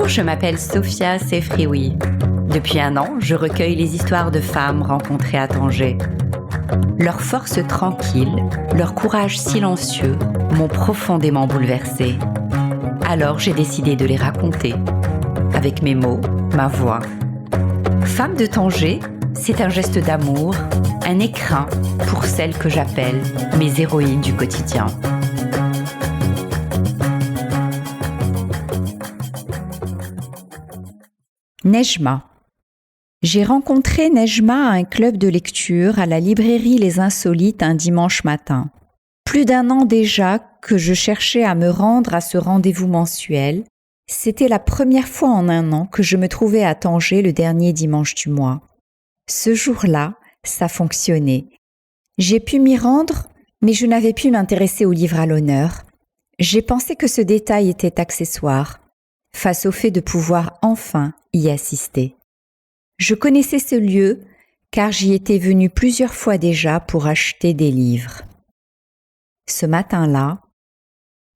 Bonjour, je m'appelle Sophia Sefrioui. Depuis 1 an, je recueille les histoires de femmes rencontrées à Tanger. Leur force tranquille, leur courage silencieux m'ont profondément bouleversée. Alors j'ai décidé de les raconter, avec mes mots, ma voix. Femme de Tanger, c'est un geste d'amour, un écrin pour celles que j'appelle mes héroïnes du quotidien. Nejma. J'ai rencontré Nejma à un club de lecture à la librairie Les Insolites un dimanche matin. Plus d'1 an déjà que je cherchais à me rendre à ce rendez-vous mensuel. C'était la première fois en 1 an que je me trouvais à Tanger le dernier dimanche du mois. Ce jour-là, ça fonctionnait. J'ai pu m'y rendre, mais je n'avais pu m'intéresser au livre à l'honneur. J'ai pensé que ce détail était accessoire, face au fait de pouvoir enfin y assister. Je connaissais ce lieu car j'y étais venue plusieurs fois déjà pour acheter des livres. Ce matin-là,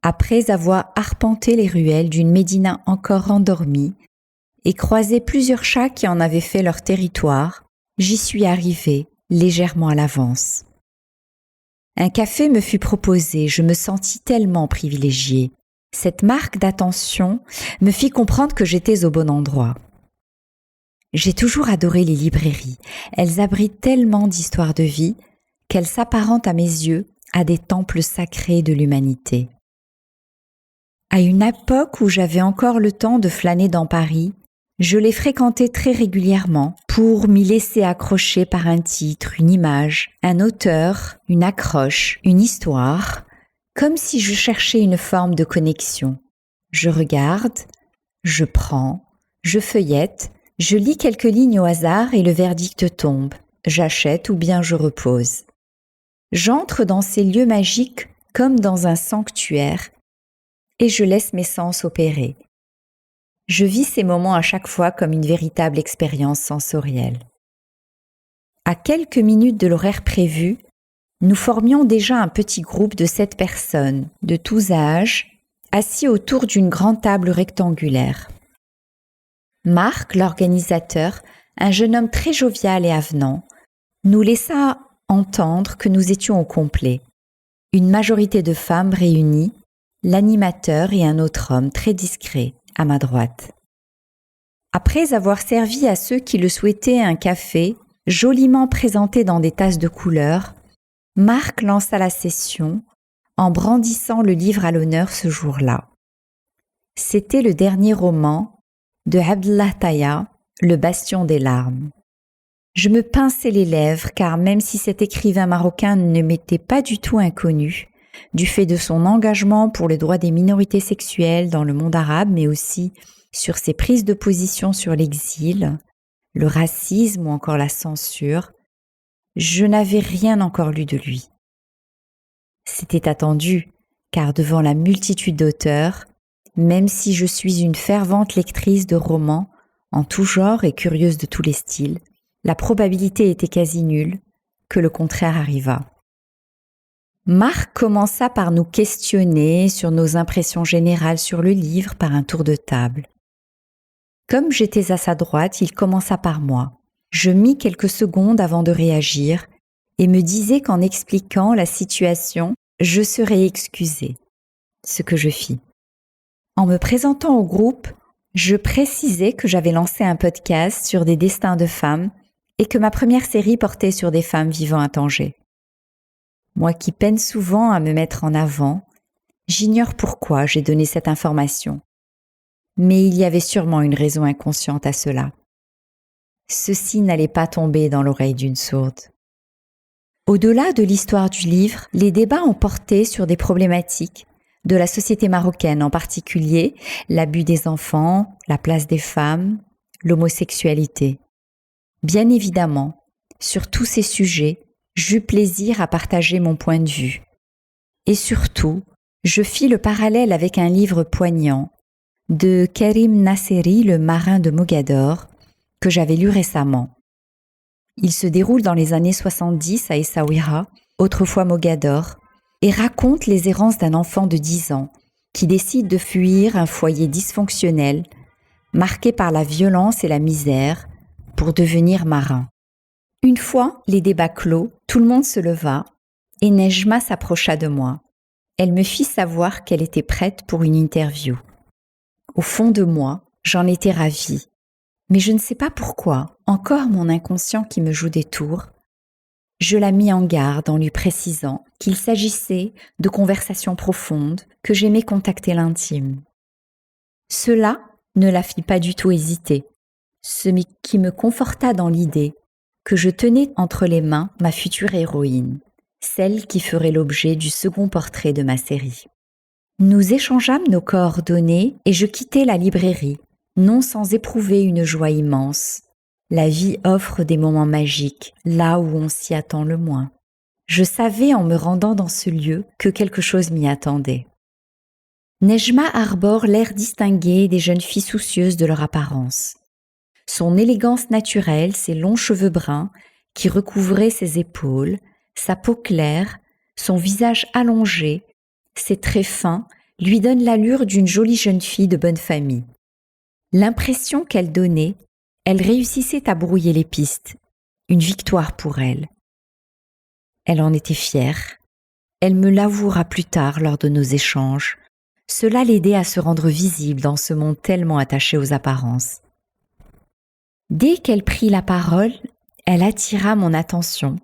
après avoir arpenté les ruelles d'une Médina encore endormie et croisé plusieurs chats qui en avaient fait leur territoire, j'y suis arrivée légèrement à l'avance. Un café me fut proposé, je me sentis tellement privilégiée. Cette marque d'attention me fit comprendre que j'étais au bon endroit. J'ai toujours adoré les librairies. Elles abritent tellement d'histoires de vie qu'elles s'apparentent à mes yeux à des temples sacrés de l'humanité. À une époque où j'avais encore le temps de flâner dans Paris, je les fréquentais très régulièrement pour m'y laisser accrocher par un titre, une image, un auteur, une accroche, une histoire, comme si je cherchais une forme de connexion. Je regarde, je prends, je feuillette, je lis quelques lignes au hasard et le verdict tombe. J'achète ou bien je repose. J'entre dans ces lieux magiques comme dans un sanctuaire et je laisse mes sens opérer. Je vis ces moments à chaque fois comme une véritable expérience sensorielle. À quelques minutes de l'horaire prévu, nous formions déjà un petit groupe de 7 personnes, de tous âges, assis autour d'une grande table rectangulaire. Marc, l'organisateur, un jeune homme très jovial et avenant, nous laissa entendre que nous étions au complet. Une majorité de femmes réunies, l'animateur et un autre homme très discret à ma droite. Après avoir servi à ceux qui le souhaitaient un café, joliment présenté dans des tasses de couleur, Marc lança la session en brandissant le livre à l'honneur ce jour-là. C'était le dernier roman de Abdallah Taya, Le Bastion des larmes. Je me pinçais les lèvres car même si cet écrivain marocain ne m'était pas du tout inconnu, du fait de son engagement pour le droit des minorités sexuelles dans le monde arabe, mais aussi sur ses prises de position sur l'exil, le racisme ou encore la censure, je n'avais rien encore lu de lui. C'était attendu, car devant la multitude d'auteurs, même si je suis une fervente lectrice de romans en tout genre et curieuse de tous les styles, la probabilité était quasi nulle que le contraire arrivât. Marc commença par nous questionner sur nos impressions générales sur le livre par un tour de table. Comme j'étais à sa droite, il commença par moi. Je mis quelques secondes avant de réagir et me disais qu'en expliquant la situation, je serais excusée, ce que je fis. En me présentant au groupe, je précisais que j'avais lancé un podcast sur des destins de femmes et que ma première série portait sur des femmes vivant à Tanger. Moi qui peine souvent à me mettre en avant, j'ignore pourquoi j'ai donné cette information. Mais il y avait sûrement une raison inconsciente à cela. Ceci n'allait pas tomber dans l'oreille d'une sourde. Au-delà de l'histoire du livre, les débats ont porté sur des problématiques de la société marocaine, en particulier l'abus des enfants, la place des femmes, l'homosexualité. Bien évidemment, sur tous ces sujets, j'eus plaisir à partager mon point de vue. Et surtout, je fis le parallèle avec un livre poignant de Karim Nasseri, le marin de Mogador, que j'avais lu récemment. Il se déroule dans les années 70 à Essaouira, autrefois Mogador, et raconte les errances d'un enfant de 10 ans qui décide de fuir un foyer dysfonctionnel marqué par la violence et la misère, pour devenir marin. Une fois les débats clos, tout le monde se leva et Nejma s'approcha de moi. Elle me fit savoir qu'elle était prête pour une interview. Au fond de moi, j'en étais ravie. Mais je ne sais pas pourquoi, encore mon inconscient qui me joue des tours. Je la mis en garde en lui précisant qu'il s'agissait de conversations profondes, que j'aimais contacter l'intime. Cela ne la fit pas du tout hésiter, ce qui me conforta dans l'idée que je tenais entre les mains ma future héroïne, celle qui ferait l'objet du second portrait de ma série. Nous échangeâmes nos coordonnées et je quittai la librairie, non sans éprouver une joie immense. La vie offre des moments magiques, là où on s'y attend le moins. Je savais en me rendant dans ce lieu que quelque chose m'y attendait. Nejma arbore l'air distingué des jeunes filles soucieuses de leur apparence. Son élégance naturelle, ses longs cheveux bruns qui recouvraient ses épaules, sa peau claire, son visage allongé, ses traits fins lui donnent l'allure d'une jolie jeune fille de bonne famille. L'impression qu'elle donnait, elle réussissait à brouiller les pistes. Une victoire pour elle. Elle en était fière. Elle me l'avouera plus tard lors de nos échanges. Cela l'aidait à se rendre visible dans ce monde tellement attaché aux apparences. Dès qu'elle prit la parole, elle attira mon attention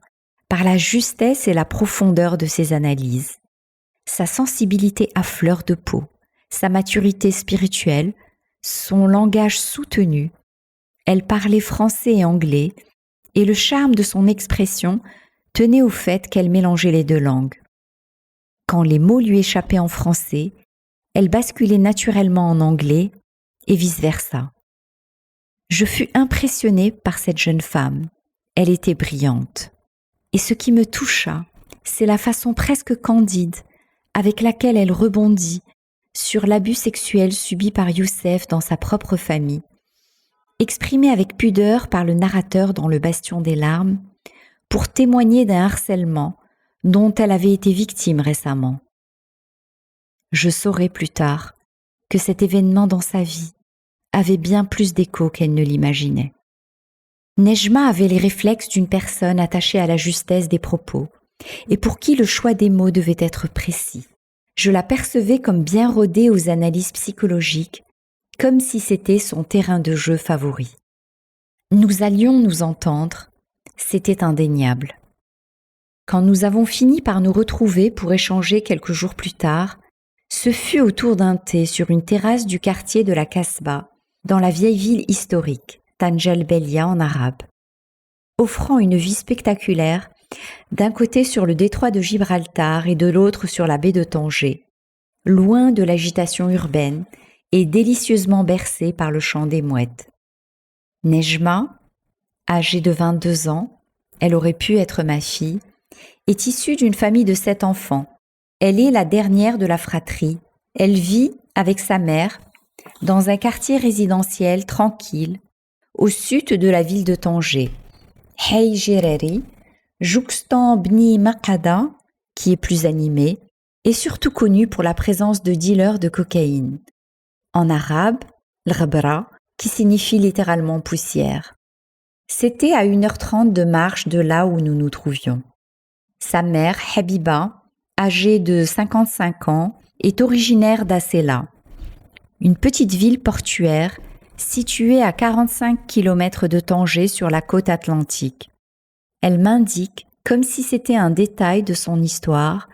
par la justesse et la profondeur de ses analyses. Sa sensibilité à fleur de peau, sa maturité spirituelle, son langage soutenu. Elle parlait français et anglais, et le charme de son expression tenait au fait qu'elle mélangeait les deux langues. Quand les mots lui échappaient en français, elle basculait naturellement en anglais, et vice-versa. Je fus impressionnée par cette jeune femme. Elle était brillante. Et ce qui me toucha, c'est la façon presque candide avec laquelle elle rebondit sur l'abus sexuel subi par Youssef dans sa propre famille, exprimé avec pudeur par le narrateur dans Le Bastion des larmes, pour témoigner d'un harcèlement dont elle avait été victime récemment. Je saurai plus tard que cet événement dans sa vie avait bien plus d'écho qu'elle ne l'imaginait. Nejma avait les réflexes d'une personne attachée à la justesse des propos et pour qui le choix des mots devait être précis. Je la percevais comme bien rodée aux analyses psychologiques, comme si c'était son terrain de jeu favori. Nous allions nous entendre, c'était indéniable. Quand nous avons fini par nous retrouver pour échanger quelques jours plus tard, ce fut autour d'un thé sur une terrasse du quartier de la Kasbah, dans la vieille ville historique, Tanjel Belia en arabe, offrant une vue spectaculaire, d'un côté sur le détroit de Gibraltar et de l'autre sur la baie de Tanger, loin de l'agitation urbaine et délicieusement bercée par le chant des mouettes. Nejma, âgée de 22 ans, elle aurait pu être ma fille, est issue d'une famille de 7 enfants. Elle est la dernière de la fratrie. Elle vit avec sa mère dans un quartier résidentiel tranquille au sud de la ville de Tanger. Hey Gereri, jouxtant Bni Maqada, qui est plus animé, est surtout connu pour la présence de dealers de cocaïne. En arabe, l'Ghabra, qui signifie littéralement poussière. C'était à 1h30 de marche de là où nous nous trouvions. Sa mère, Habiba, âgée de 55 ans, est originaire d'Asela, une petite ville portuaire située à 45 km de Tanger sur la côte atlantique. Elle m'indique, comme si c'était un détail de son histoire,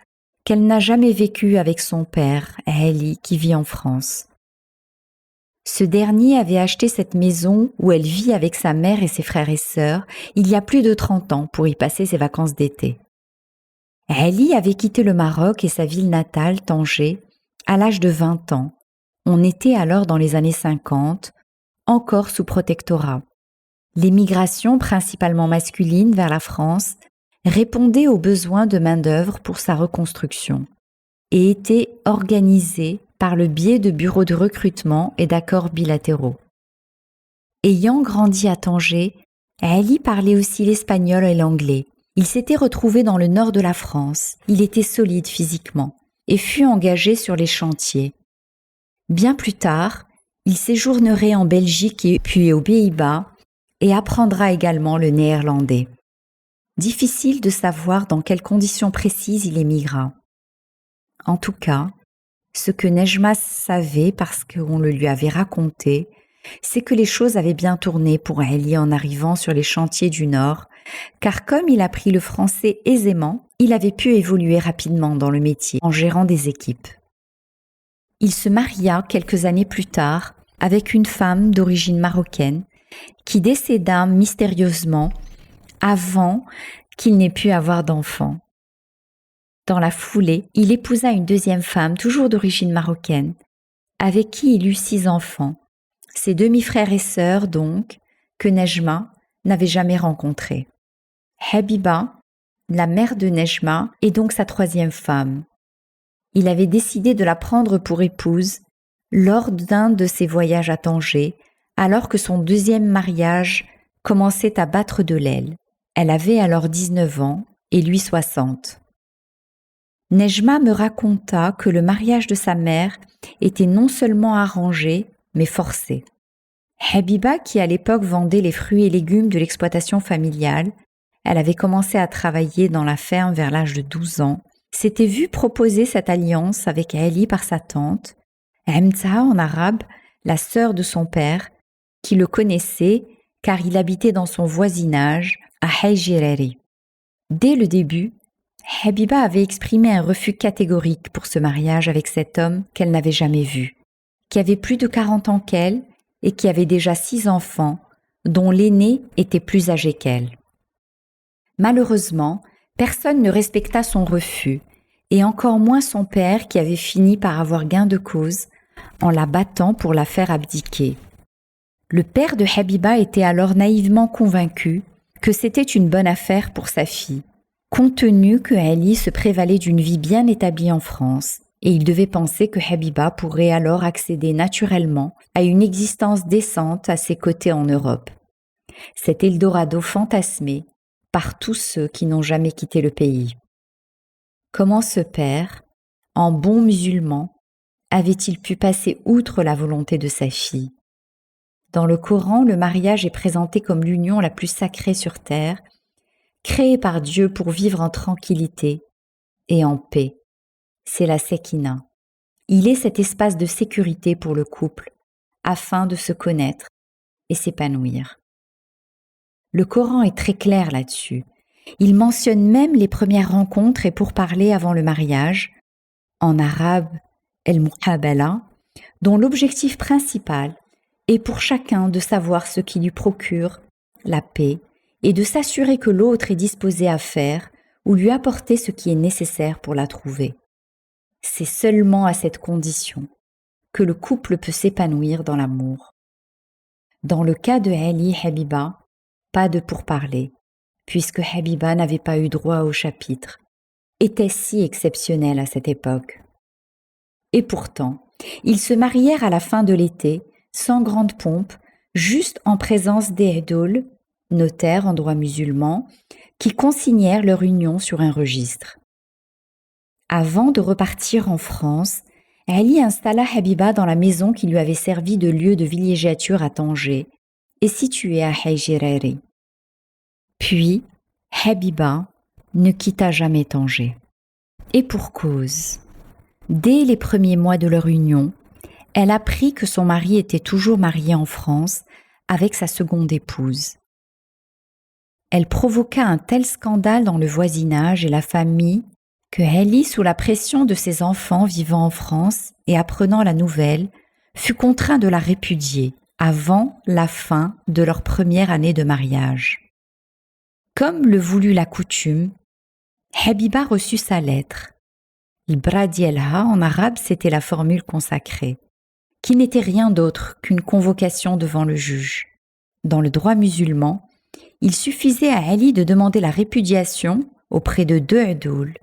qu'elle n'a jamais vécu avec son père, Heli, qui vit en France. Ce dernier avait acheté cette maison où elle vit avec sa mère et ses frères et sœurs il y a plus de 30 ans pour y passer ses vacances d'été. Heli avait quitté le Maroc et sa ville natale, Tanger, à l'âge de 20 ans. On était alors dans les années 50, encore sous protectorat. L'émigration, principalement masculine, vers la France répondait aux besoins de main-d'œuvre pour sa reconstruction et était organisée par le biais de bureaux de recrutement et d'accords bilatéraux. Ayant grandi à Tanger, Heli parlait aussi l'espagnol et l'anglais. Il s'était retrouvé dans le nord de la France, il était solide physiquement et fut engagé sur les chantiers. Bien plus tard, Il séjournerait en Belgique et puis aux Pays-Bas et apprendra également le néerlandais. Difficile de savoir dans quelles conditions précises il émigra. En tout cas, ce que Nejma savait parce qu'on le lui avait raconté, c'est que les choses avaient bien tourné pour Ali en arrivant sur les chantiers du Nord, car comme il apprit le français aisément, il avait pu évoluer rapidement dans le métier en gérant des équipes. Il se maria quelques années plus tard avec une femme d'origine marocaine qui décéda mystérieusement avant qu'il n'ait pu avoir d'enfant. Dans la foulée, il épousa une deuxième femme, toujours d'origine marocaine, avec qui il eut 6 enfants, ses demi-frères et sœurs donc, que Nejma n'avait jamais rencontrés. Habiba, la mère de Nejma, est donc sa 3e femme. Il avait décidé de la prendre pour épouse lors d'un de ses voyages à Tanger, alors que son 2e mariage commençait à battre de l'aile. Elle avait alors 19 ans et lui 60. Nejma me raconta que le mariage de sa mère était non seulement arrangé, mais forcé. Habiba, qui à l'époque vendait les fruits et légumes de l'exploitation familiale, elle avait commencé à travailler dans la ferme vers l'âge de 12 ans, s'était vue proposer cette alliance avec Ali par sa tante, Amta en arabe, la sœur de son père, qui le connaissait car il habitait dans son voisinage à Haïjireri. Dès le début, Habiba avait exprimé un refus catégorique pour ce mariage avec cet homme qu'elle n'avait jamais vu, qui avait plus de 40 ans qu'elle et qui avait déjà 6 enfants, dont l'aîné était plus âgé qu'elle. Malheureusement, personne ne respecta son refus, et encore moins son père qui avait fini par avoir gain de cause en la battant pour la faire abdiquer. Le père de Habiba était alors naïvement convaincu que c'était une bonne affaire pour sa fille, compte tenu que Ali se prévalait d'une vie bien établie en France, et il devait penser que Habiba pourrait alors accéder naturellement à une existence décente à ses côtés en Europe. Cet Eldorado fantasmé par tous ceux qui n'ont jamais quitté le pays. Comment ce père, en bon musulman, avait-il pu passer outre la volonté de sa fille? Dans le Coran, le mariage est présenté comme l'union la plus sacrée sur terre, créée par Dieu pour vivre en tranquillité et en paix. C'est la Sekina. Il est cet espace de sécurité pour le couple, afin de se connaître et s'épanouir. Le Coran est très clair là-dessus. Il mentionne même les premières rencontres et pourparlers avant le mariage, en arabe el-muqabala, dont l'objectif principal est pour chacun de savoir ce qui lui procure la paix et de s'assurer que l'autre est disposé à faire ou lui apporter ce qui est nécessaire pour la trouver. C'est seulement à cette condition que le couple peut s'épanouir dans l'amour. Dans le cas de Ali Habiba, pas de pourparlers, puisque Habiba n'avait pas eu droit au chapitre, était si exceptionnel à cette époque. Et pourtant, ils se marièrent à la fin de l'été, sans grande pompe, juste en présence des Edoul, notaires en droit musulman, qui consignèrent leur union sur un registre. Avant de repartir en France, Ali installa Habiba dans la maison qui lui avait servi de lieu de villégiature à Tanger et située à Haïjireri. Puis, Habiba ne quitta jamais Tanger. Et pour cause. Dès les premiers mois de leur union, elle apprit que son mari était toujours marié en France avec sa seconde épouse. Elle provoqua un tel scandale dans le voisinage et la famille que Ali, sous la pression de ses enfants vivant en France et apprenant la nouvelle, fut contraint de la répudier avant la fin de leur première année de mariage. Comme le voulut la coutume, Habiba reçut sa lettre. Ibradielha, en arabe, c'était la formule consacrée, qui n'était rien d'autre qu'une convocation devant le juge. Dans le droit musulman, il suffisait à Ali de demander la répudiation auprès de 2 Edoul.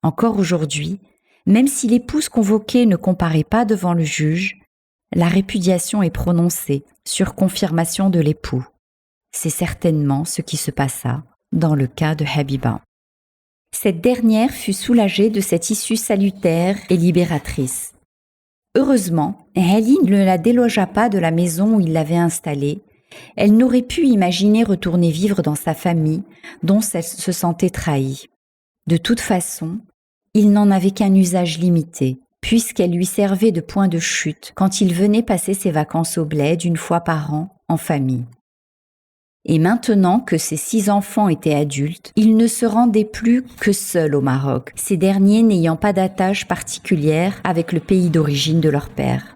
Encore aujourd'hui, même si l'épouse convoquée ne comparaît pas devant le juge, la répudiation est prononcée sur confirmation de l'époux. C'est certainement ce qui se passa dans le cas de Habiba. Cette dernière fut soulagée de cette issue salutaire et libératrice. Heureusement, Ali ne la délogea pas de la maison où il l'avait installée. Elle n'aurait pu imaginer retourner vivre dans sa famille, dont elle se sentait trahie. De toute façon, il n'en avait qu'un usage limité, puisqu'elle lui servait de point de chute quand il venait passer ses vacances au bled une fois par an en famille. Et maintenant que ses 6 enfants étaient adultes, il ne se rendait plus que seul au Maroc, ces derniers n'ayant pas d'attache particulière avec le pays d'origine de leur père.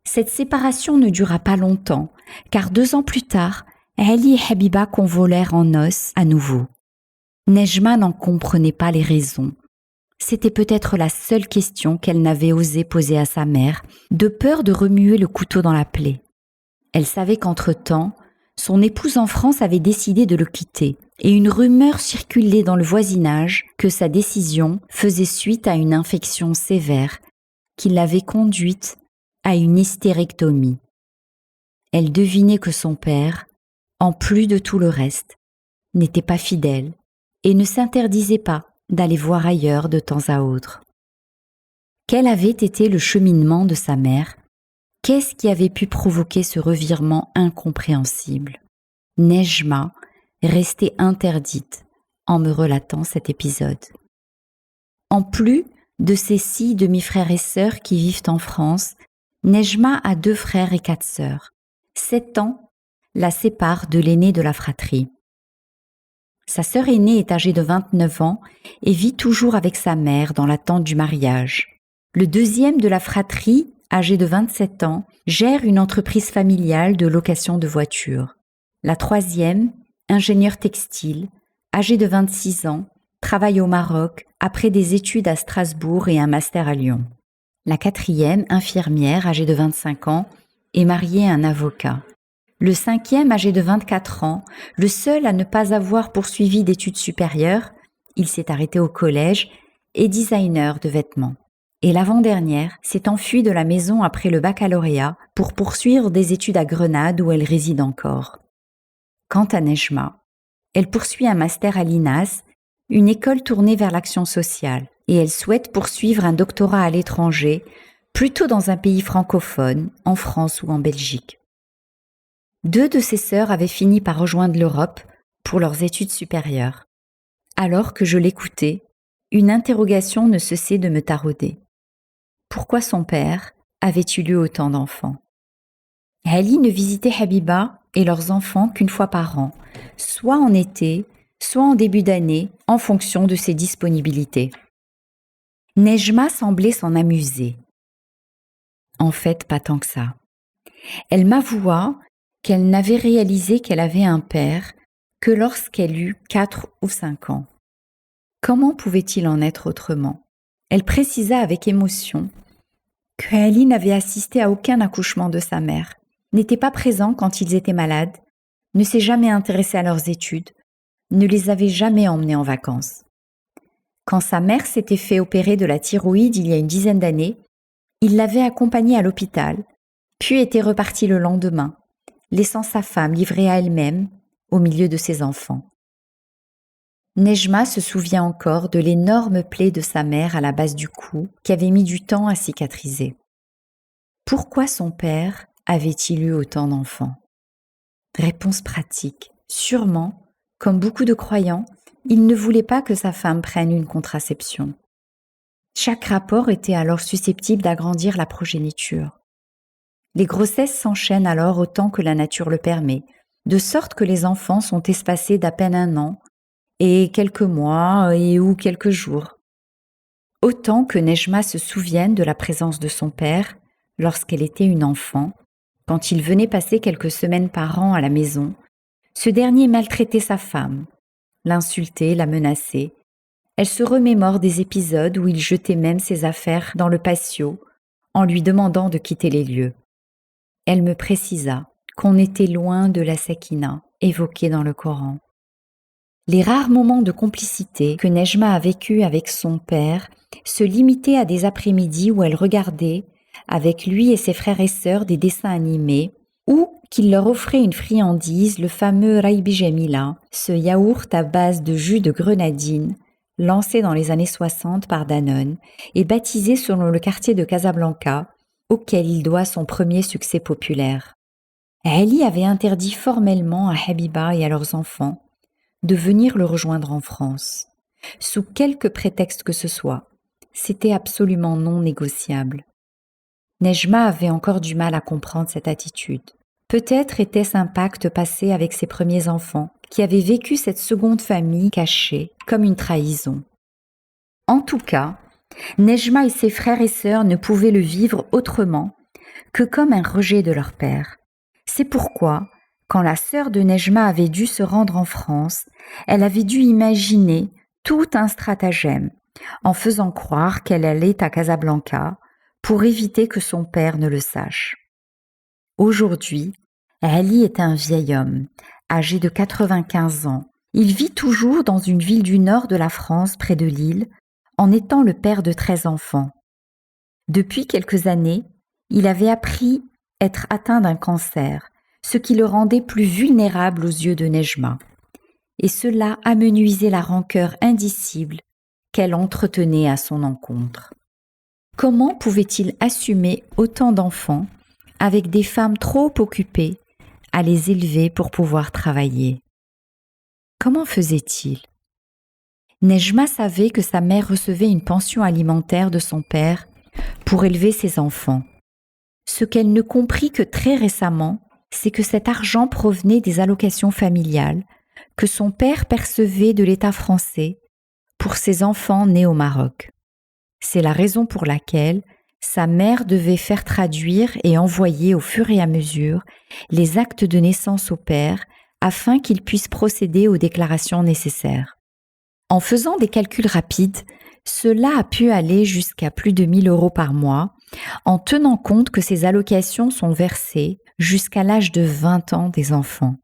Cette séparation ne dura pas longtemps, car 2 ans plus tard, Ali et Habiba convolèrent en noces à nouveau. Nejma n'en comprenait pas les raisons. C'était peut-être la seule question qu'elle n'avait osé poser à sa mère, de peur de remuer le couteau dans la plaie. Elle savait qu'entre-temps, son épouse en France avait décidé de le quitter, et une rumeur circulait dans le voisinage que sa décision faisait suite à une infection sévère qui l'avait conduite à une hystérectomie. Elle devinait que son père, en plus de tout le reste, n'était pas fidèle et ne s'interdisait pas d'aller voir ailleurs de temps à autre. Quel avait été le cheminement de sa mère ? Qu'est-ce qui avait pu provoquer ce revirement incompréhensible ? Nejma restait interdite en me relatant cet épisode. En plus de ses 6 demi-frères et sœurs qui vivent en France, Nejma a 2 frères et 4 sœurs. 7 ans la séparent de l'aîné de la fratrie. Sa sœur aînée est âgée de 29 ans et vit toujours avec sa mère dans l'attente du mariage. Le deuxième de la fratrie, âgé de 27 ans, gère une entreprise familiale de location de voitures. La troisième, ingénieure textile, âgée de 26 ans, travaille au Maroc après des études à Strasbourg et un master à Lyon. La quatrième, infirmière, âgée de 25 ans, est mariée à un avocat. Le cinquième, âgé de 24 ans, le seul à ne pas avoir poursuivi d'études supérieures, il s'est arrêté au collège, est designer de vêtements. Et l'avant-dernière s'est enfuie de la maison après le baccalauréat pour poursuivre des études à Grenade où elle réside encore. Quant à Nejma, elle poursuit un master à l'INAS, une école tournée vers l'action sociale, et elle souhaite poursuivre un doctorat à l'étranger, plutôt dans un pays francophone, en France ou en Belgique. 2 de ses sœurs avaient fini par rejoindre l'Europe pour leurs études supérieures. Alors que je l'écoutais, une interrogation ne cessait de me tarauder. Pourquoi son père avait-il eu autant d'enfants ? Ali ne visitait Habiba et leurs enfants qu'une fois par an, soit en été, soit en début d'année, en fonction de ses disponibilités. Nejma semblait s'en amuser. En fait, pas tant que ça. Elle m'avoua qu'elle n'avait réalisé qu'elle avait un père que lorsqu'elle eut 4 ou 5 ans. Comment pouvait-il en être autrement ? Elle précisa avec émotion que Ali n'avait assisté à aucun accouchement de sa mère, n'était pas présent quand ils étaient malades, ne s'est jamais intéressé à leurs études, ne les avait jamais emmenés en vacances. Quand sa mère s'était fait opérer de la thyroïde il y a une dizaine d'années, il l'avait accompagnée à l'hôpital, puis était reparti le lendemain, laissant sa femme livrée à elle-même au milieu de ses enfants. Nejma se souvient encore de l'énorme plaie de sa mère à la base du cou qui avait mis du temps à cicatriser. Pourquoi son père avait-il eu autant d'enfants ? Réponse pratique. Sûrement, comme beaucoup de croyants, il ne voulait pas que sa femme prenne une contraception. Chaque rapport était alors susceptible d'agrandir la progéniture. Les grossesses s'enchaînent alors autant que la nature le permet, de sorte que les enfants sont espacés d'à peine 1 an, et quelques mois ou quelques jours. Autant que Nejma se souvienne de la présence de son père lorsqu'elle était une enfant, quand il venait passer quelques semaines par an à la maison, ce dernier maltraitait sa femme, l'insultait, la menaçait. Elle se remémore des épisodes où il jetait même ses affaires dans le patio en lui demandant de quitter les lieux. Elle me précisa qu'on était loin de la sakina évoquée dans le Coran. Les rares moments de complicité que Nejma a vécus avec son père se limitaient à des après-midi où elle regardait, avec lui et ses frères et sœurs, des dessins animés, ou qu'il leur offrait une friandise, le fameux Raibi Jamila, ce yaourt à base de jus de grenadine, lancé dans les années 60 par Danone et baptisé selon le quartier de Casablanca auquel il doit son premier succès populaire. Ali avait interdit formellement à Habiba et à leurs enfants de venir le rejoindre en France, sous quelque prétexte que ce soit. C'était absolument non négociable. Nejma avait encore du mal à comprendre cette attitude. Peut-être était-ce un pacte passé avec ses premiers enfants, qui avaient vécu cette seconde famille cachée comme une trahison. En tout cas, Nejma et ses frères et sœurs ne pouvaient le vivre autrement que comme un rejet de leur père. C'est pourquoi, quand la sœur de Nejma avait dû se rendre en France, elle avait dû imaginer tout un stratagème, en faisant croire qu'elle allait à Casablanca pour éviter que son père ne le sache. Aujourd'hui, Ali est un vieil homme, âgé de 95 ans. Il vit toujours dans une ville du nord de la France, près de Lille, en étant le père de 13 enfants. Depuis quelques années, il avait appris être atteint d'un cancer, ce qui le rendait plus vulnérable aux yeux de Nejma. Et cela amenuisait la rancœur indicible qu'elle entretenait à son encontre. Comment pouvait-il assumer autant d'enfants avec des femmes trop occupées à les élever pour pouvoir travailler? Comment faisait-il? Nejma savait que sa mère recevait une pension alimentaire de son père pour élever ses enfants. Ce qu'elle ne comprit que très récemment, c'est que cet argent provenait des allocations familiales que son père percevait de l'État français pour ses enfants nés au Maroc. C'est la raison pour laquelle sa mère devait faire traduire et envoyer au fur et à mesure les actes de naissance au père afin qu'il puisse procéder aux déclarations nécessaires. En faisant des calculs rapides, cela a pu aller jusqu'à plus de 1 000 € par mois, en tenant compte que ces allocations sont versées jusqu'à l'âge de 20 ans des enfants.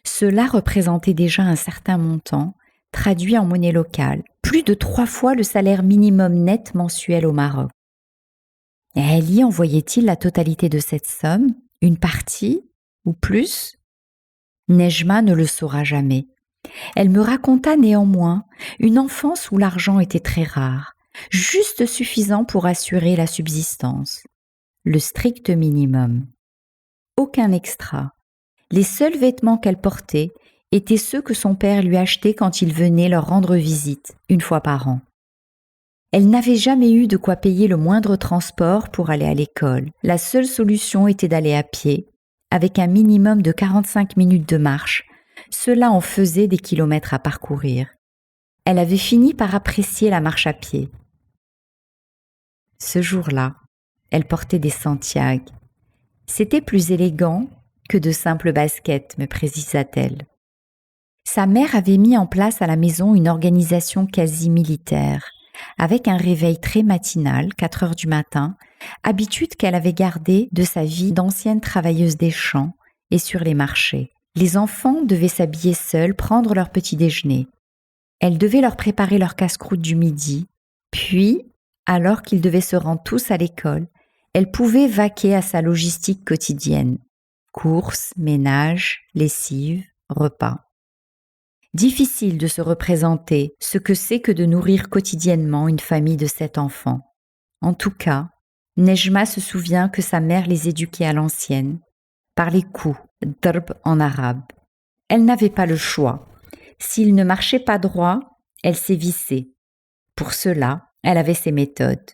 Cela représentait déjà un certain montant, traduit en monnaie locale, plus de 3 fois le salaire minimum net mensuel au Maroc. Ali envoyait-il la totalité de cette somme, une partie ou plus? Nejma ne le saura jamais. Elle me raconta néanmoins une enfance où l'argent était très rare, juste suffisant pour assurer la subsistance, le strict minimum. Aucun extra. Les seuls vêtements qu'elle portait étaient ceux que son père lui achetait quand il venait leur rendre visite, une fois par an. Elle n'avait jamais eu de quoi payer le moindre transport pour aller à l'école. La seule solution était d'aller à pied, avec un minimum de 45 minutes de marche. Cela en faisait des kilomètres à parcourir. Elle avait fini par apprécier la marche à pied. Ce jour-là, elle portait des Santiago. C'était plus élégant que de simples baskets, me précisa-t-elle. Sa mère avait mis en place à la maison une organisation quasi militaire, avec un réveil très matinal, 4 heures du matin, habitude qu'elle avait gardée de sa vie d'ancienne travailleuse des champs et sur les marchés. Les enfants devaient s'habiller seuls, prendre leur petit déjeuner. Elle devait leur préparer leur casse-croûte du midi, puis, alors qu'ils devaient se rendre tous à l'école, elle pouvait vaquer à sa logistique quotidienne. Courses, ménage, lessive, repas. Difficile de se représenter ce que c'est que de nourrir quotidiennement une famille de 7 enfants. En tout cas, Nejma se souvient que sa mère les éduquait à l'ancienne, par les coups, darb en arabe. Elle n'avait pas le choix. S'il ne marchait pas droit, elle sévissait. Pour cela, elle avait ses méthodes.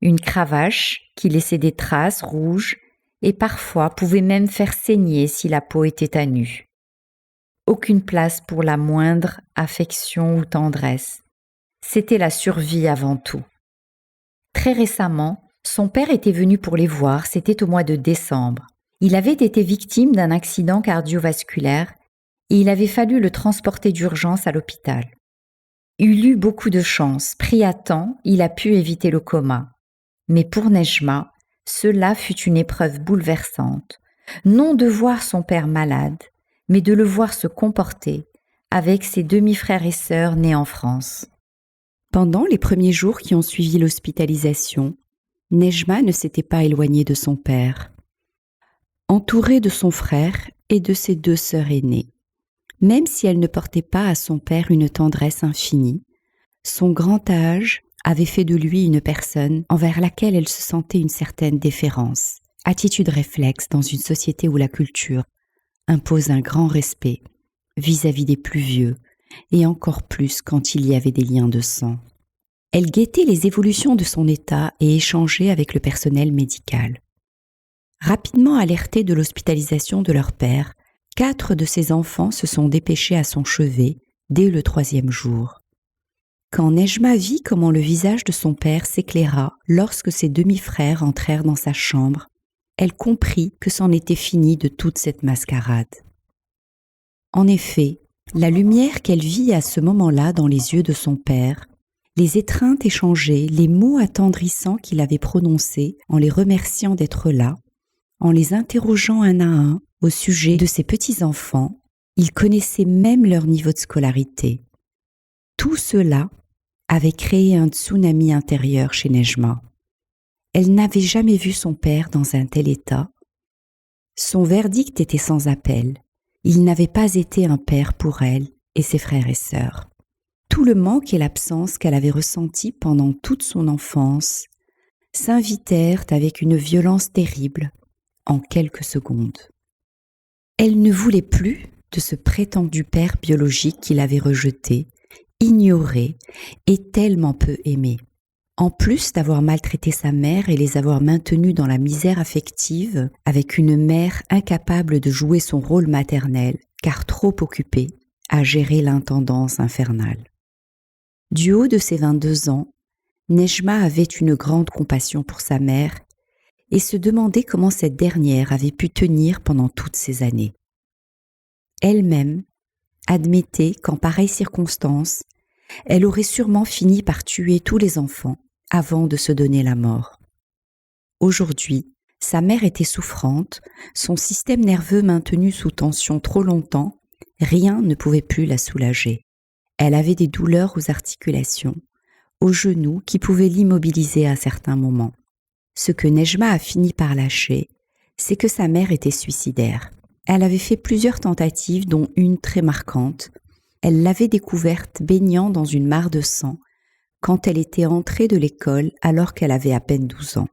Une cravache qui laissait des traces rouges et parfois pouvait même faire saigner si la peau était à nu. Aucune place pour la moindre affection ou tendresse. C'était la survie avant tout. Très récemment, son père était venu pour les voir, c'était au mois de décembre. Il avait été victime d'un accident cardiovasculaire et il avait fallu le transporter d'urgence à l'hôpital. Il eut beaucoup de chance, pris à temps, il a pu éviter le coma. Mais pour Nejma, cela fut une épreuve bouleversante, non de voir son père malade, mais de le voir se comporter avec ses demi-frères et sœurs nés en France. Pendant les premiers jours qui ont suivi l'hospitalisation, Nejma ne s'était pas éloignée de son père. Entourée de son frère et de ses 2 sœurs aînées, même si elle ne portait pas à son père une tendresse infinie, son grand âge, avait fait de lui une personne envers laquelle elle se sentait une certaine déférence, attitude réflexe dans une société où la culture impose un grand respect vis-à-vis des plus vieux et encore plus quand il y avait des liens de sang. Elle guettait les évolutions de son état et échangeait avec le personnel médical. Rapidement alertés de l'hospitalisation de leur père, 4 de ses enfants se sont dépêchés à son chevet dès le 3e jour. Quand Nejma vit comment le visage de son père s'éclaira lorsque ses demi-frères entrèrent dans sa chambre, elle comprit que c'en était fini de toute cette mascarade. En effet, la lumière qu'elle vit à ce moment-là dans les yeux de son père, les étreintes échangées, les mots attendrissants qu'il avait prononcés en les remerciant d'être là, en les interrogeant un à un au sujet de ses petits-enfants, il connaissait même leur niveau de scolarité. Tout cela avait créé un tsunami intérieur chez Nejma. Elle n'avait jamais vu son père dans un tel état. Son verdict était sans appel. Il n'avait pas été un père pour elle et ses frères et sœurs. Tout le manque et l'absence qu'elle avait ressenti pendant toute son enfance s'invitèrent avec une violence terrible en quelques secondes. Elle ne voulait plus de ce prétendu père biologique qu'il avait rejeté, ignoré et tellement peu aimé. En plus d'avoir maltraité sa mère et les avoir maintenus dans la misère affective, avec une mère incapable de jouer son rôle maternel, car trop occupée à gérer l'intendance infernale. Du haut de ses 22 ans, Nejma avait une grande compassion pour sa mère et se demandait comment cette dernière avait pu tenir pendant toutes ces années. Elle-même admettait qu'en pareille circonstance, elle aurait sûrement fini par tuer tous les enfants avant de se donner la mort. Aujourd'hui, sa mère était souffrante, son système nerveux maintenu sous tension trop longtemps, rien ne pouvait plus la soulager. Elle avait des douleurs aux articulations, aux genoux qui pouvaient l'immobiliser à certains moments. Ce que Nejma a fini par lâcher, c'est que sa mère était suicidaire. Elle avait fait plusieurs tentatives, dont une très marquante. Elle l'avait découverte baignant dans une mare de sang quand elle était entrée de l'école alors qu'elle avait à peine 12 ans.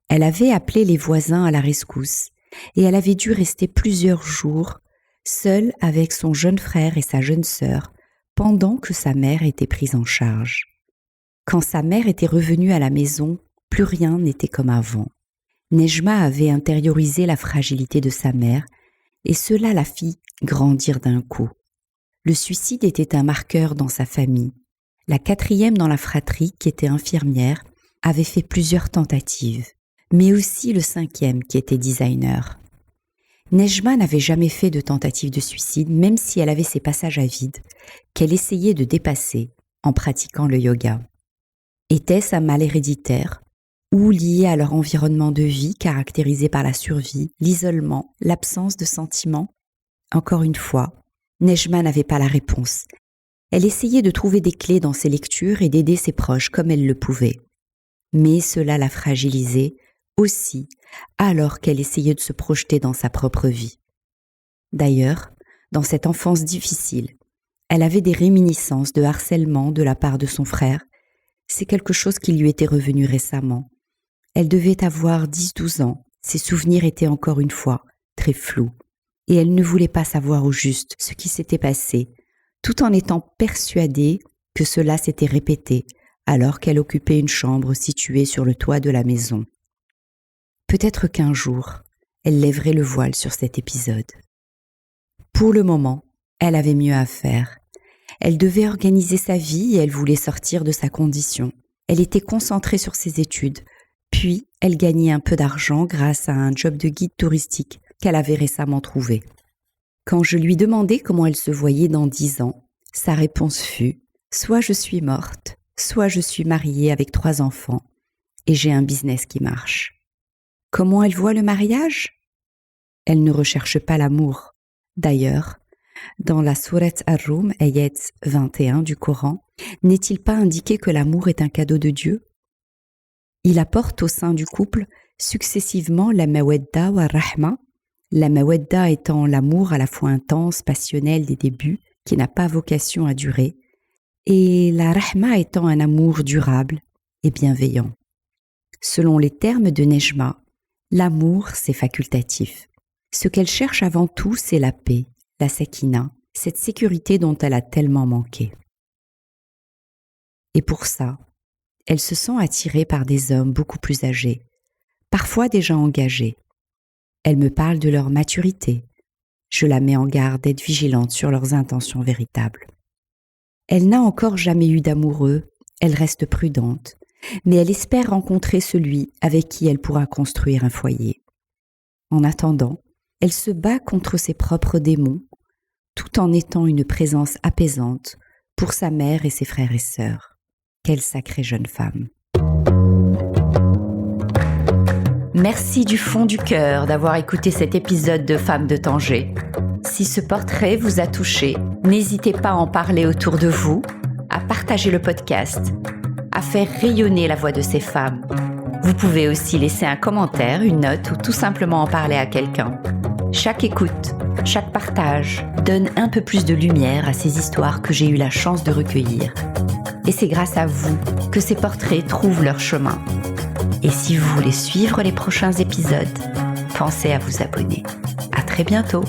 Elle avait appelé les voisins à la rescousse et elle avait dû rester plusieurs jours seule avec son jeune frère et sa jeune sœur pendant que sa mère était prise en charge. Quand sa mère était revenue à la maison, plus rien n'était comme avant. Nejma avait intériorisé la fragilité de sa mère et cela la fit grandir d'un coup. Le suicide était un marqueur dans sa famille. La 4e dans la fratrie, qui était infirmière, avait fait plusieurs tentatives, mais aussi le 5e qui était designer. Nejma n'avait jamais fait de tentative de suicide, même si elle avait ses passages à vide, qu'elle essayait de dépasser en pratiquant le yoga. Était-ce un mal héréditaire ou lié à leur environnement de vie caractérisé par la survie, l'isolement, l'absence de sentiments? Encore une fois, Nejma n'avait pas la réponse. Elle essayait de trouver des clés dans ses lectures et d'aider ses proches comme elle le pouvait. Mais cela la fragilisait aussi alors qu'elle essayait de se projeter dans sa propre vie. D'ailleurs, dans cette enfance difficile, elle avait des réminiscences de harcèlement de la part de son frère. C'est quelque chose qui lui était revenu récemment. Elle devait avoir 10-12 ans. Ses souvenirs étaient encore une fois très flous. Et elle ne voulait pas savoir au juste ce qui s'était passé, tout en étant persuadée que cela s'était répété alors qu'elle occupait une chambre située sur le toit de la maison. Peut-être qu'un jour, elle lèverait le voile sur cet épisode. Pour le moment, elle avait mieux à faire. Elle devait organiser sa vie et elle voulait sortir de sa condition. Elle était concentrée sur ses études, puis elle gagnait un peu d'argent grâce à un job de guide touristique qu'elle avait récemment trouvé. Quand je lui demandai comment elle se voyait dans 10 ans, sa réponse fut « Soit je suis morte, soit je suis mariée avec 3 enfants et j'ai un business qui marche. » Comment elle voit le mariage? Elle ne recherche pas l'amour. D'ailleurs, dans la Sourate Ar-Rum, ayat 21 du Coran, n'est-il pas indiqué que l'amour est un cadeau de Dieu? Il apporte au sein du couple successivement la mawadda wa rahma, la mawadda étant l'amour à la fois intense, passionnel des débuts, qui n'a pas vocation à durer, et la rahma étant un amour durable et bienveillant. Selon les termes de Nejma, l'amour, c'est facultatif. Ce qu'elle cherche avant tout, c'est la paix, la sakina, cette sécurité dont elle a tellement manqué. Et pour ça, elle se sent attirée par des hommes beaucoup plus âgés, parfois déjà engagés. Elle me parle de leur maturité. Je la mets en garde d'être vigilante sur leurs intentions véritables. Elle n'a encore jamais eu d'amoureux, elle reste prudente, mais elle espère rencontrer celui avec qui elle pourra construire un foyer. En attendant, elle se bat contre ses propres démons, tout en étant une présence apaisante pour sa mère et ses frères et sœurs. Quelle sacrée jeune femme! Merci du fond du cœur d'avoir écouté cet épisode de Femmes de Tanger. Si ce portrait vous a touché, n'hésitez pas à en parler autour de vous, à partager le podcast, à faire rayonner la voix de ces femmes. Vous pouvez aussi laisser un commentaire, une note ou tout simplement en parler à quelqu'un. Chaque écoute, chaque partage donne un peu plus de lumière à ces histoires que j'ai eu la chance de recueillir. Et c'est grâce à vous que ces portraits trouvent leur chemin. Et si vous voulez suivre les prochains épisodes, pensez à vous abonner. À très bientôt.